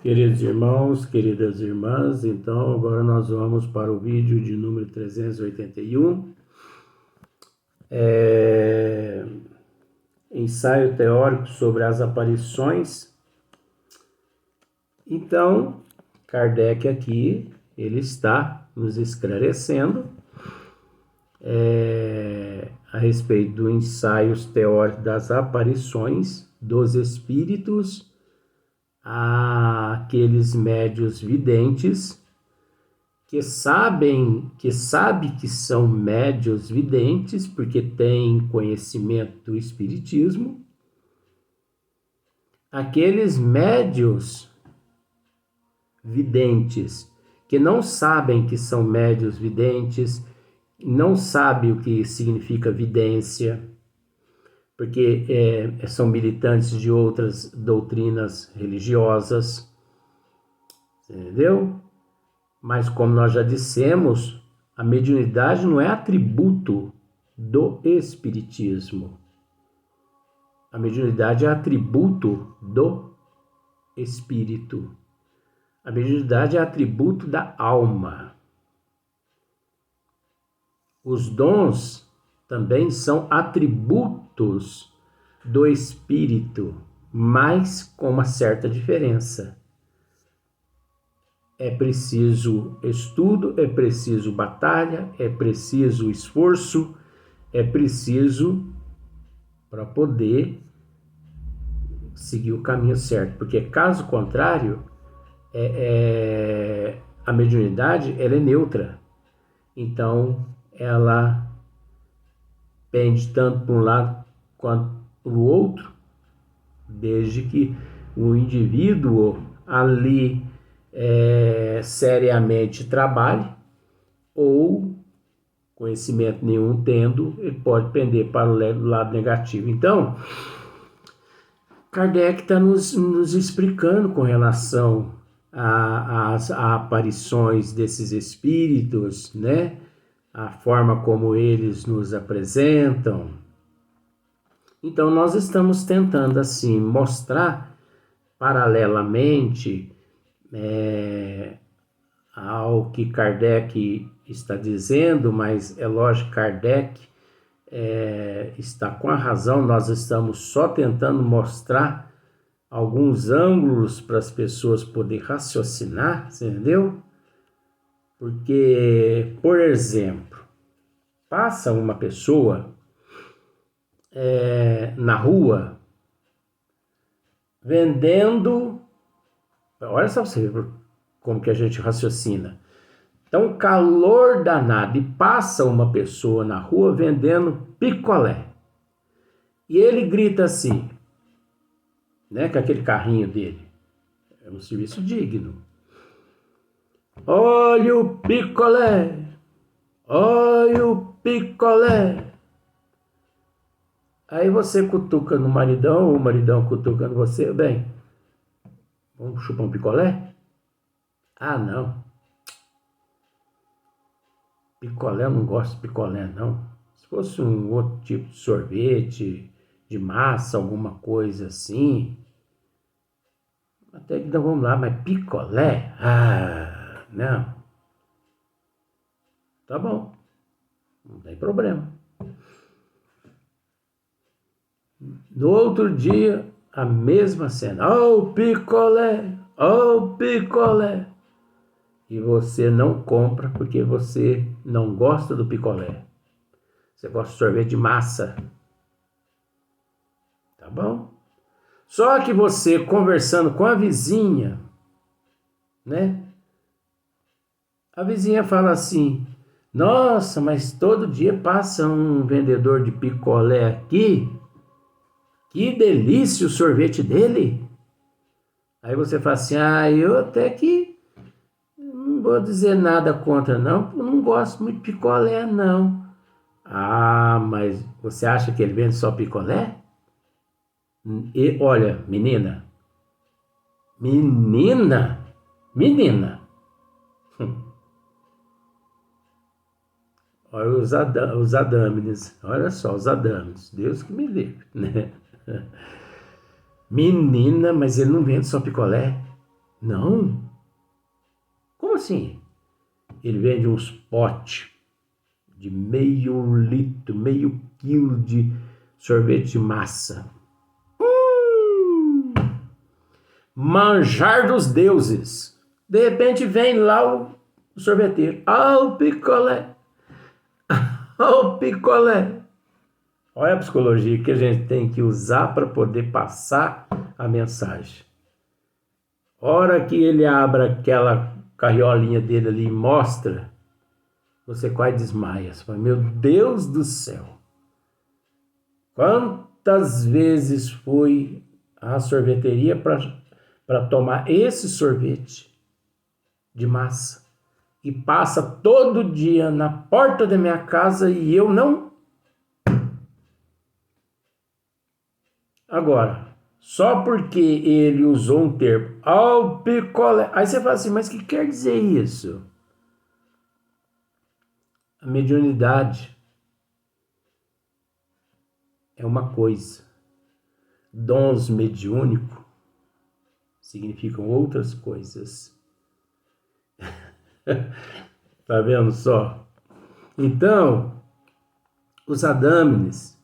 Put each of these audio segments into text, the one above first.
Queridos irmãos, queridas irmãs, então agora nós vamos para o vídeo de número 381, ensaio teórico sobre as aparições. Então, Kardec aqui, ele está nos esclarecendo a respeito dos ensaios teóricos das aparições dos espíritos àqueles médios videntes que sabe que são médios videntes porque têm conhecimento do espiritismo. Aqueles médios videntes que não sabem que são médios videntes, não sabem o que significa vidência, porque são militantes de outras doutrinas religiosas, entendeu? Mas como nós já dissemos, a mediunidade não é atributo do espiritismo. A mediunidade é atributo do espírito. A mediunidade é atributo da alma. Os dons também são atributos do espírito, mas com uma certa diferença. É preciso estudo, é preciso batalha, é preciso esforço, é preciso para poder seguir o caminho certo. Porque caso contrário, a mediunidade ela é neutra. Então, ela pende tanto para um lado quanto para o outro, desde que o indivíduo ali seriamente trabalhe, ou conhecimento nenhum tendo, ele pode pender para o lado negativo. Então, Kardec está nos explicando com relação às aparições desses espíritos, né? A forma como eles nos apresentam. Então, nós estamos tentando, assim, mostrar paralelamente ao que Kardec está dizendo, mas é lógico que Kardec está com a razão, nós estamos só tentando mostrar alguns ângulos para as pessoas poderem raciocinar, entendeu? Porque, por exemplo, passa uma pessoa na rua vendendo, olha só você ver como que a gente raciocina. Então, calor danado, e passa uma pessoa na rua vendendo picolé. E ele grita assim, né, com aquele carrinho dele. É um serviço digno. Olha o picolé! Olha o picolé! Aí você cutuca no maridão, o maridão cutucando você, bem, vamos chupar um picolé? Ah, não. Picolé, eu não gosto de picolé, não. Se fosse um outro tipo de sorvete, de massa, alguma coisa assim, até que então vamos lá, mas picolé? Ah, não. Tá bom, não tem problema. No outro dia, a mesma cena. Ó o picolé, ó o picolé. E você não compra porque você não gosta do picolé. Você gosta de sorvete de massa. Tá bom? Só que você conversando com a vizinha, né? A vizinha fala assim, nossa, mas todo dia passa um vendedor de picolé aqui. Que delícia o sorvete dele. Aí você fala assim, eu até que não vou dizer nada contra não, eu não gosto muito de picolé não. Ah, mas você acha que ele vende só picolé? E, olha, menina. Olha os adames, olha só os adames, Deus que me livre, né? Menina, mas ele não vende só picolé. Não. Como assim? Ele vende uns potes de meio litro, meio quilo de sorvete de massa. Manjar dos deuses. De repente vem lá o sorveteiro. O picolé. O picolé. Olha a psicologia que a gente tem que usar para poder passar a mensagem. Hora que ele abre aquela carriolinha dele ali e mostra, você quase desmaia. Você fala, meu Deus do céu. Quantas vezes fui à sorveteria para tomar esse sorvete de massa e passa todo dia na porta da minha casa e eu não. Agora, só porque ele usou um termo, picolé, aí você fala assim, mas o que quer dizer isso? A mediunidade é uma coisa, dons mediúnicos significam outras coisas. Tá vendo só? Então, os adâmines,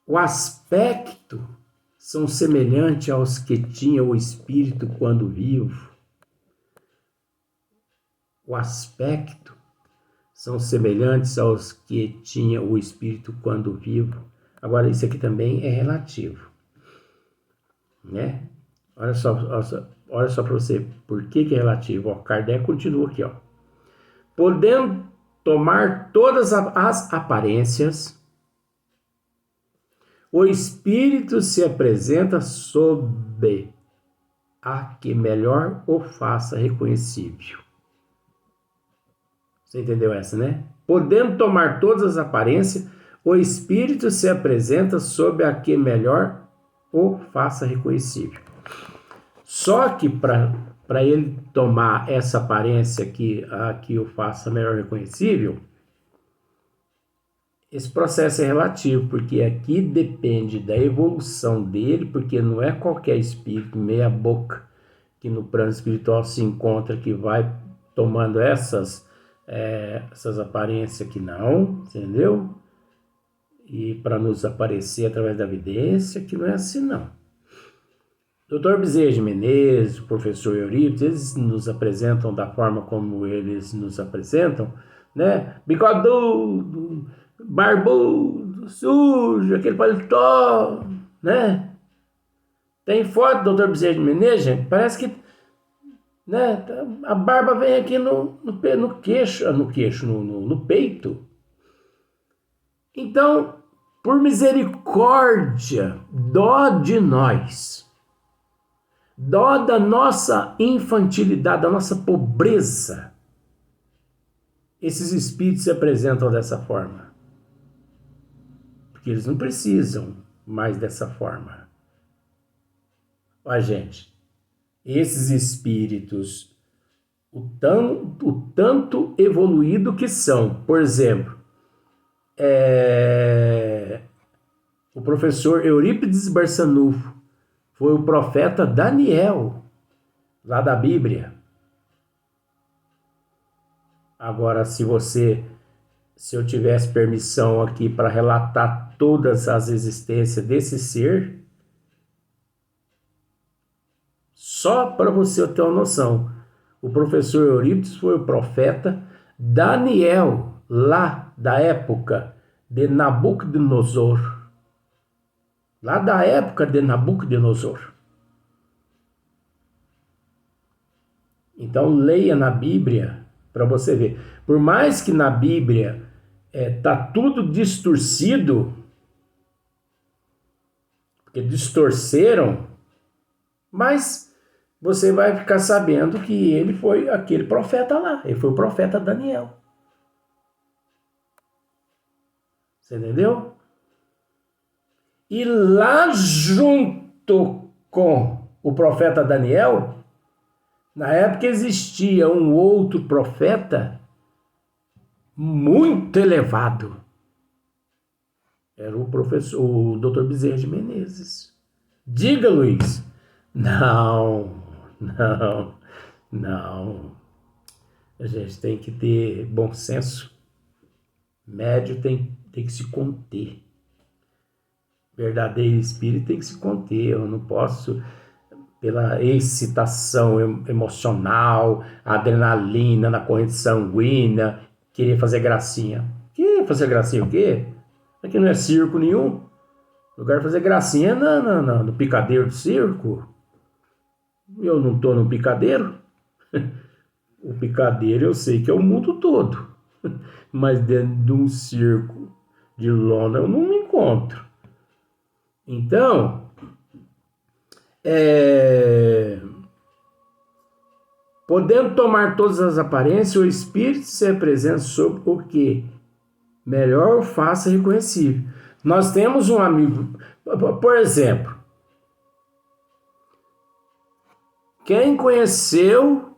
o aspecto são semelhantes aos que tinha o espírito quando vivo. O aspecto são semelhantes aos que tinha o espírito quando vivo. Agora, isso aqui também é relativo, né? Olha só para você, por que é relativo? Ó, Kardec continua aqui, ó. Podendo tomar todas as aparências, o espírito se apresenta sob a que melhor o faça reconhecível. Você entendeu essa, né? Podendo tomar todas as aparências, o espírito se apresenta sob a que melhor o faça reconhecível. Só que para ele tomar essa aparência a que o faça melhor reconhecível, esse processo é relativo, porque aqui depende da evolução dele, porque não é qualquer espírito meia boca que no plano espiritual se encontra que vai tomando essas aparências que não, entendeu? E para nos aparecer através da evidência, que não é assim não. Dr. Bezerra de Menezes, o professor Eurípides, eles nos apresentam da forma como eles nos apresentam, né? Bigodudo, barbudo, sujo, aquele paletó, né? Tem foto do Dr. Bezerra de Menezes, gente, parece que, né, a barba vem aqui no peito. Então, por misericórdia, dó de nós, dó da nossa infantilidade, da nossa pobreza, esses espíritos se apresentam dessa forma. Porque eles não precisam mais dessa forma. Ó, gente, esses espíritos, o tanto evoluído que são, por exemplo, o professor Eurípides Barçanufo foi o profeta Daniel, lá da Bíblia. Agora, se eu tivesse permissão aqui para relatar todas as existências desse ser, só para você ter uma noção, o professor Eurípides foi o profeta Daniel, lá da época de Nabucodonosor. Lá da época de Nabucodonosor. Então leia na Bíblia para você ver. Por mais que na Bíblia tá tudo distorcido, porque distorceram, mas você vai ficar sabendo que ele foi aquele profeta lá. Ele foi o profeta Daniel. Você entendeu? E lá junto com o profeta Daniel, na época existia um outro profeta muito elevado. Era o Dr. Bezerra de Menezes. Diga, Luiz. Não Não, não. A gente tem que ter bom senso. Médio tem que se conter. Verdadeiro espírito tem que se conter. Eu não posso, pela excitação emocional, adrenalina na corrente sanguínea, querer fazer gracinha. Que fazer gracinha o quê? Aqui não é circo nenhum. O lugar de fazer gracinha é no picadeiro do circo. Eu não estou no picadeiro. O picadeiro eu sei que é o mundo todo. Mas dentro de um circo de lona eu não me encontro. Então, podendo tomar todas as aparências, o Espírito se apresenta sobre o que melhor o faça reconhecível. Nós temos um amigo, por exemplo, quem conheceu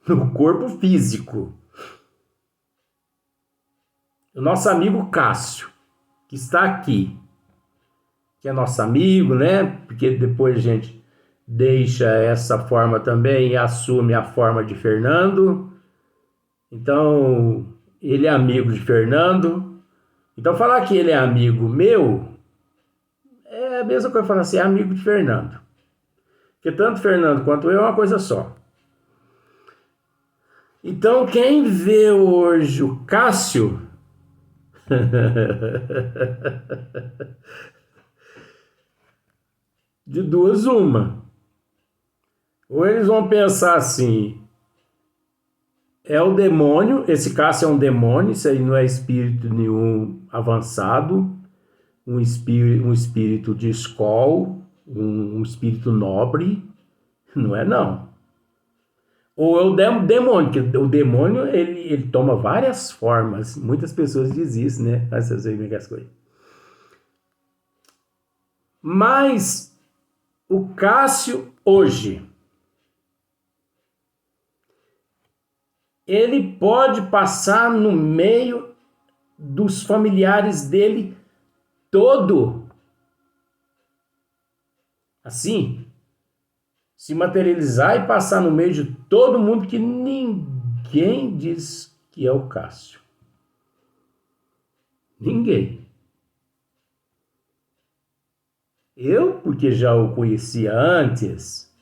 no corpo físico o nosso amigo Cássio, que está aqui, que é nosso amigo, né? Porque depois a gente deixa essa forma também e assume a forma de Fernando. Então, ele é amigo de Fernando. Então, falar que ele é amigo meu é a mesma coisa que falar assim, é amigo de Fernando. Porque tanto Fernando quanto eu é uma coisa só. Então, quem vê hoje o Cássio de duas uma. Ou eles vão pensar assim, é o demônio, esse Cássio é um demônio, isso aí não é espírito nenhum avançado, um espírito de escola, um espírito nobre, não é não. Ou é o demônio, que o demônio ele toma várias formas, muitas pessoas dizem isso, né? Essas coisas. Mas o Cássio hoje, ele pode passar no meio dos familiares dele todo. Assim, se materializar e passar no meio de todo mundo que ninguém diz que é o Cássio. Ninguém. Eu, porque já o conhecia antes,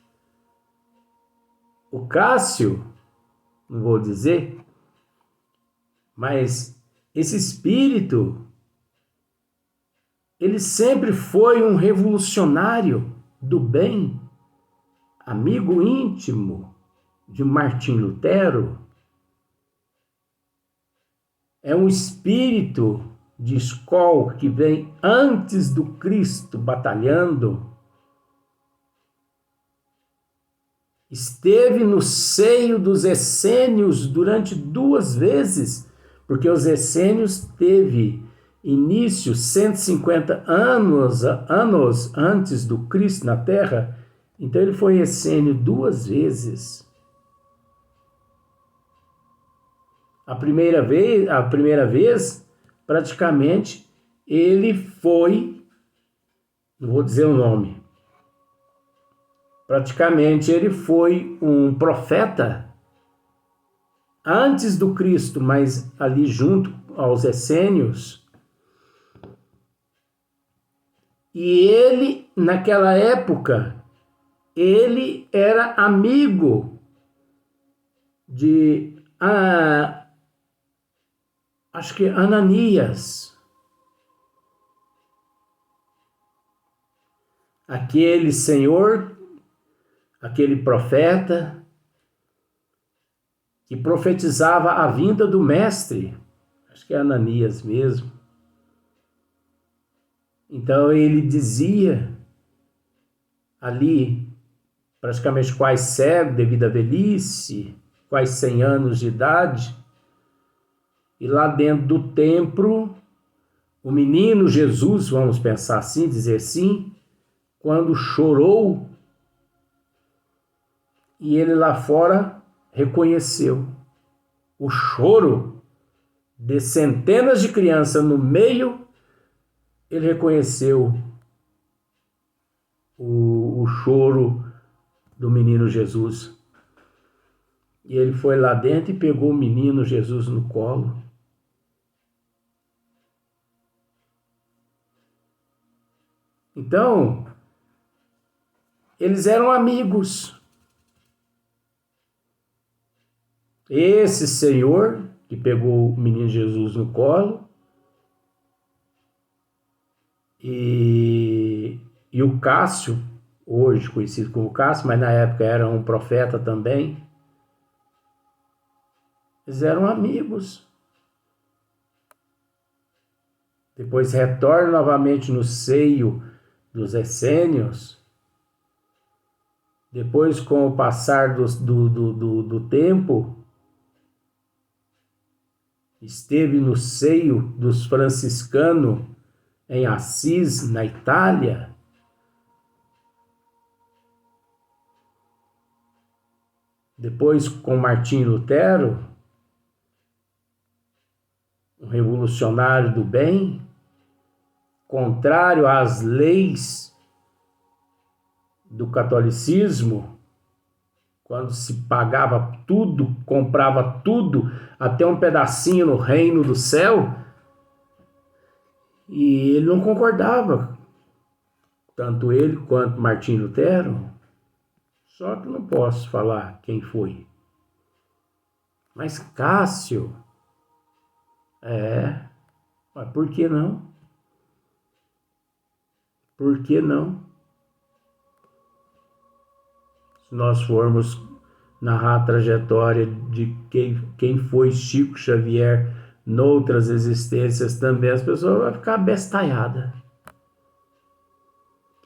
o Cássio, não vou dizer, mas esse espírito, ele sempre foi um revolucionário do bem, amigo íntimo de Martim Lutero. É um espírito de escola que vem antes do Cristo batalhando. Esteve no seio dos essênios durante 2 vezes, porque os essênios teve início 150 anos antes do Cristo na Terra, então ele foi essênio 2 vezes. A primeira vez, praticamente, ele foi, não vou dizer o nome, praticamente ele foi um profeta antes do Cristo, mas ali junto aos essênios. E ele, naquela época, ele era amigo de acho que Ananias, aquele senhor, aquele profeta que profetizava a vinda do mestre, acho que é Ananias mesmo. Então ele dizia ali, praticamente quase cego devido à velhice, quase 100 anos de idade, e lá dentro do templo, o menino Jesus, vamos pensar assim, dizer assim, quando chorou, e ele lá fora reconheceu o choro de centenas de crianças no meio, ele reconheceu o choro do menino Jesus. E ele foi lá dentro e pegou o menino Jesus no colo. Então, eles eram amigos. Esse senhor que pegou o menino Jesus no colo e o Cássio, hoje conhecido como Cássio, mas na época era um profeta também, eles eram amigos. Depois retorna novamente no seio dos essênios. Depois, com o passar do tempo, esteve no seio dos franciscanos em Assis, na Itália. Depois, com Martinho Lutero, um revolucionário do bem, contrário às leis do catolicismo, quando se pagava tudo, comprava tudo, até um pedacinho no reino do céu, e ele não concordava, tanto ele quanto Martinho Lutero. Só que não posso falar quem foi. Mas Cássio, mas por que não? Por que não? Se nós formos narrar a trajetória de quem foi Chico Xavier noutras existências também, as pessoas vão ficar bestalhadas.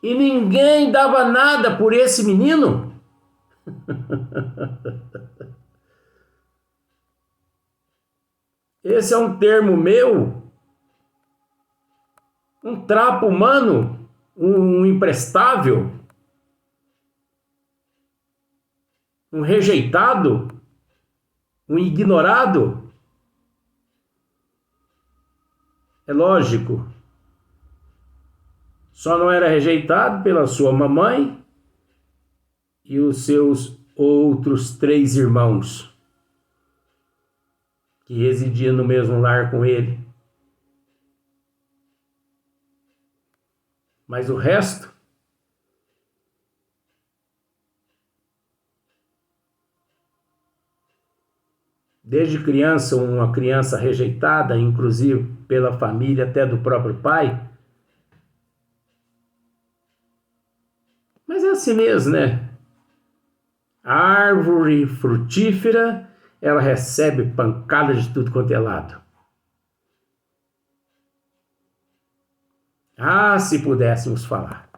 E ninguém dava nada por esse menino? Esse é um termo meu, um trapo humano, um imprestável, um rejeitado, um ignorado. É lógico, só não era rejeitado pela sua mamãe e os seus outros 3 irmãos que residiam no mesmo lar com ele. Mas o resto, desde criança, uma criança rejeitada, inclusive pela família, até do próprio pai. Mas é assim mesmo, né? A árvore frutífera, ela recebe pancada de tudo quanto é lado. Ah, se pudéssemos falar.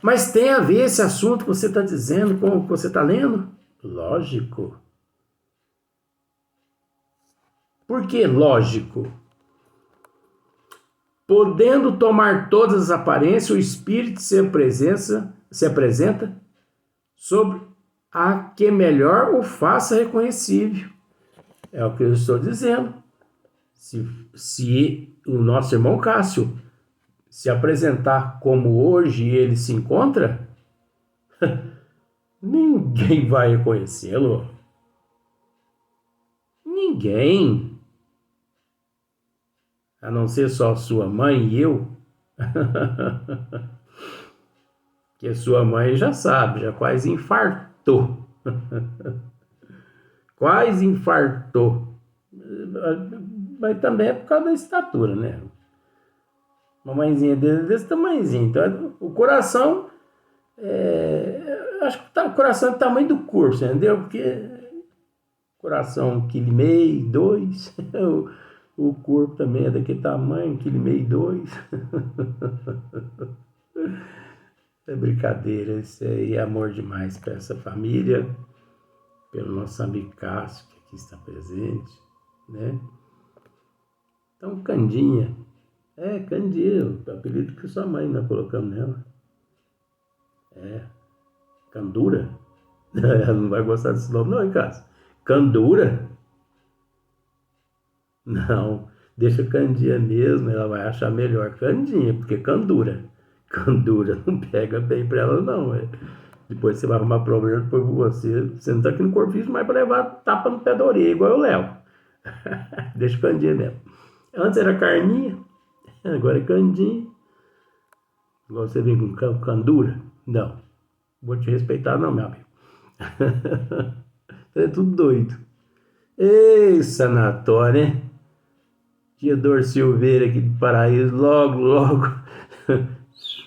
Mas tem a ver esse assunto que você está dizendo com o que você está lendo? Lógico. Por que lógico? Podendo tomar todas as aparências, o Espírito se apresenta sobre a que melhor o faça reconhecível. É o que eu estou dizendo. Se o nosso irmão Cássio se apresentar como hoje ele se encontra, ninguém vai reconhecê-lo. Ninguém. A não ser só sua mãe e eu. Que sua mãe já sabe, já quase infartou. Quase infartou. Mas também é por causa da estatura, né? Mamãezinha desse tamanhozinho. Então, o coração, acho que o coração é do tamanho do corpo, entendeu? Porque coração 1,5 kg, 2 kg. O corpo também é daquele tamanho, 1,5 kg, 2 kg. É brincadeira, isso aí é amor demais para essa família, pelo nosso amigo Cássio, que aqui está presente, né? Então, Candinha, Candinha, o apelido que sua mãe nós colocamos nela. Candura? Ela não vai gostar desse nome não, hein, Cássio? Candura? Não, deixa Candinha mesmo, ela vai achar melhor Candinha, porque Candura. Candura não pega bem pra ela, não. Depois você vai arrumar problema depois com você. Você não tá aqui no corpo físico mais pra levar tapa no pé da orelha, igual eu levo. Deixa o candinha mesmo. Antes era carninha, agora é candinha. Igual você vem com candura. Não. Vou te respeitar, não, meu amigo. É tudo doido. Ei, sanatório, né? Teodoro Silveira aqui do Paraíso, logo,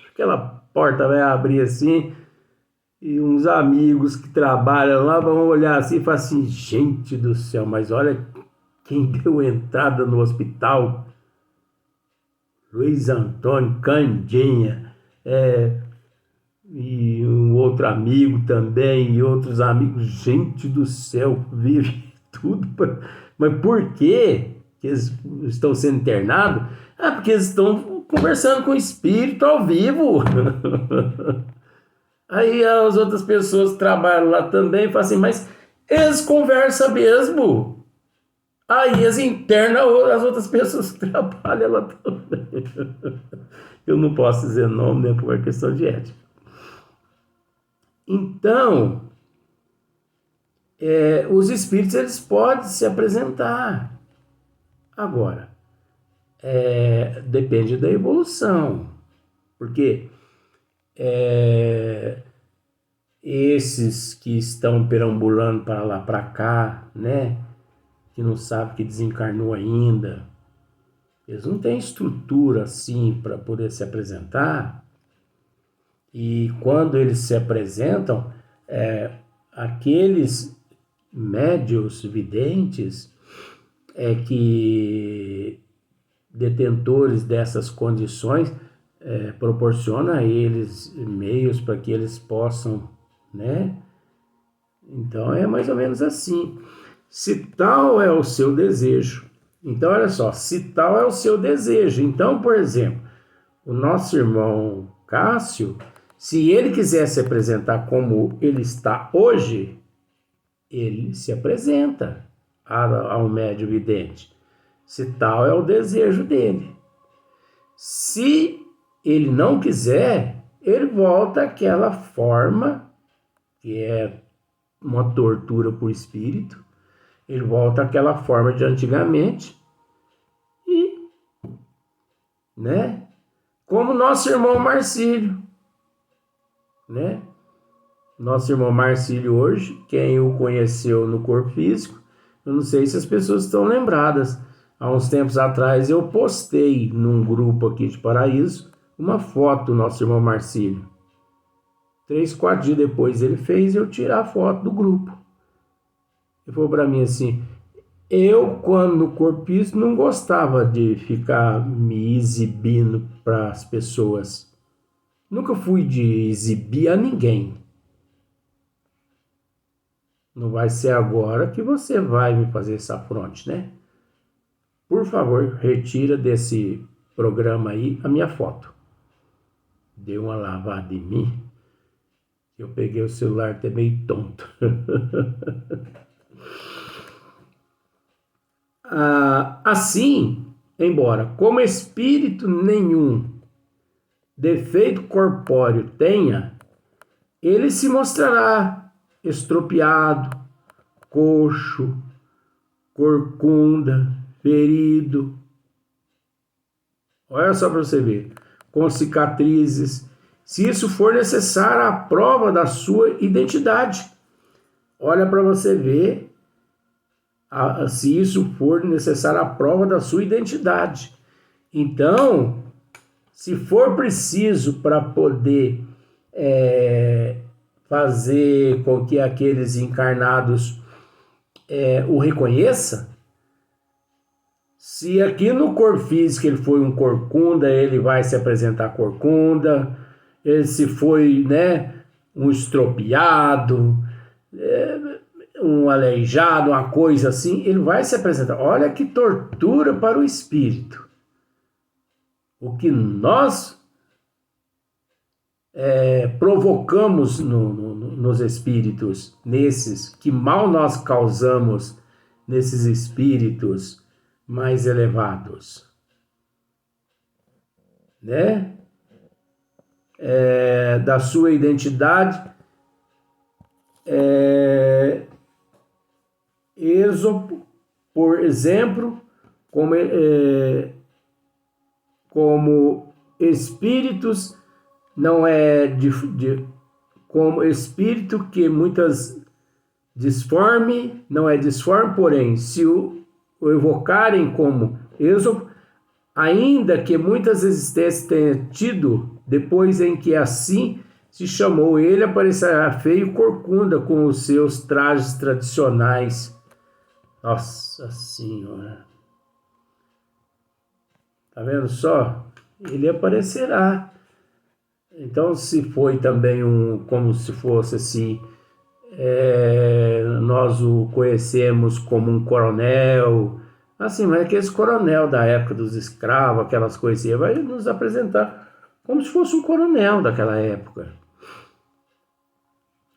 aquela porta vai abrir assim, e uns amigos que trabalham lá vão olhar assim e falar assim, gente do céu, mas olha quem deu entrada no hospital, Luiz Antônio Candinha, e um outro amigo também, e outros amigos, gente do céu, vive tudo, mas por quê? Que eles estão sendo internados? Porque eles estão conversando com o espírito ao vivo. Aí as outras pessoas que trabalham lá também falam assim, mas eles conversam mesmo. Aí eles internam as outras pessoas que trabalham lá também. Eu não posso dizer nome, né, por uma questão de ética. Então, os espíritos eles podem se apresentar. Agora, depende da evolução, porque esses que estão perambulando para lá, para cá, né, que não sabe que desencarnou ainda, eles não têm estrutura assim para poder se apresentar, e quando eles se apresentam, aqueles médios videntes que detentores dessas condições proporciona a eles meios para que eles possam, né? Então é mais ou menos assim. Se tal é o seu desejo, então olha só, se tal é o seu desejo, então, por exemplo, o nosso irmão Cássio, se ele quiser se apresentar como ele está hoje, ele se apresenta ao médium vidente, se tal é o desejo dele. Se ele não quiser, ele volta àquela forma, que é uma tortura por espírito, ele volta àquela forma de antigamente, e, né? Como nosso irmão Marcílio, né? Nosso irmão Marcílio hoje, quem o conheceu no corpo físico, eu não sei se as pessoas estão lembradas. Há uns tempos atrás eu postei num grupo aqui de Paraíso uma foto do nosso irmão Marcílio. 3, 4 dias depois ele fez eu tirar a foto do grupo. Ele falou para mim assim, eu quando no corpo físico não gostava de ficar me exibindo para as pessoas. Nunca fui de exibir a ninguém. Não vai ser agora que você vai me fazer essa afronte, né? Por favor, retira desse programa aí a minha foto. Deu uma lavada em mim. Eu peguei o celular até meio tonto. Assim, embora como espírito nenhum defeito corpóreo tenha, ele se mostrará estropiado, coxo, corcunda, ferido. Olha só para você ver, com cicatrizes, se isso for necessário a prova da sua identidade. Olha para você ver se isso for necessário a prova da sua identidade. Então, se for preciso para poder fazer com que aqueles encarnados o reconheça, se aqui no corpo físico ele foi um corcunda, ele vai se apresentar corcunda. Se foi, né, um estropiado, um aleijado, uma coisa assim, ele vai se apresentar. Olha que tortura para o espírito. O que nós provocamos nos espíritos, nesses, que mal nós causamos nesses espíritos mais elevados, né? da sua identidade. Êxodo, por exemplo, como espíritos, não é como espírito que muitas disforme, não é disforme, porém, se o evocarem como Êxodo, ainda que muitas existências tenha tido, depois em que assim se chamou ele, aparecerá feio corcunda com os seus trajes tradicionais. Nossa Senhora! Tá vendo só? Ele aparecerá. Então, se foi também como se fosse assim, nós o conhecemos como um coronel, assim, mas aqueles coronel da época dos escravos, aquelas coisinhas, vai nos apresentar como se fosse um coronel daquela época.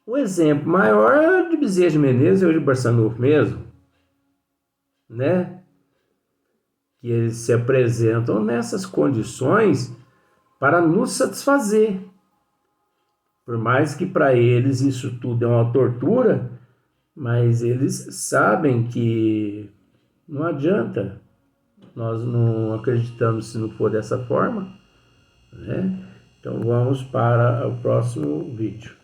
O exemplo maior é de Bezerra de Menezes e o de Barçanufo mesmo, né? Que eles se apresentam nessas condições para nos satisfazer. Por mais que para eles isso tudo é uma tortura, mas eles sabem que não adianta. Nós não acreditamos se não for dessa forma, né? Então vamos para o próximo vídeo.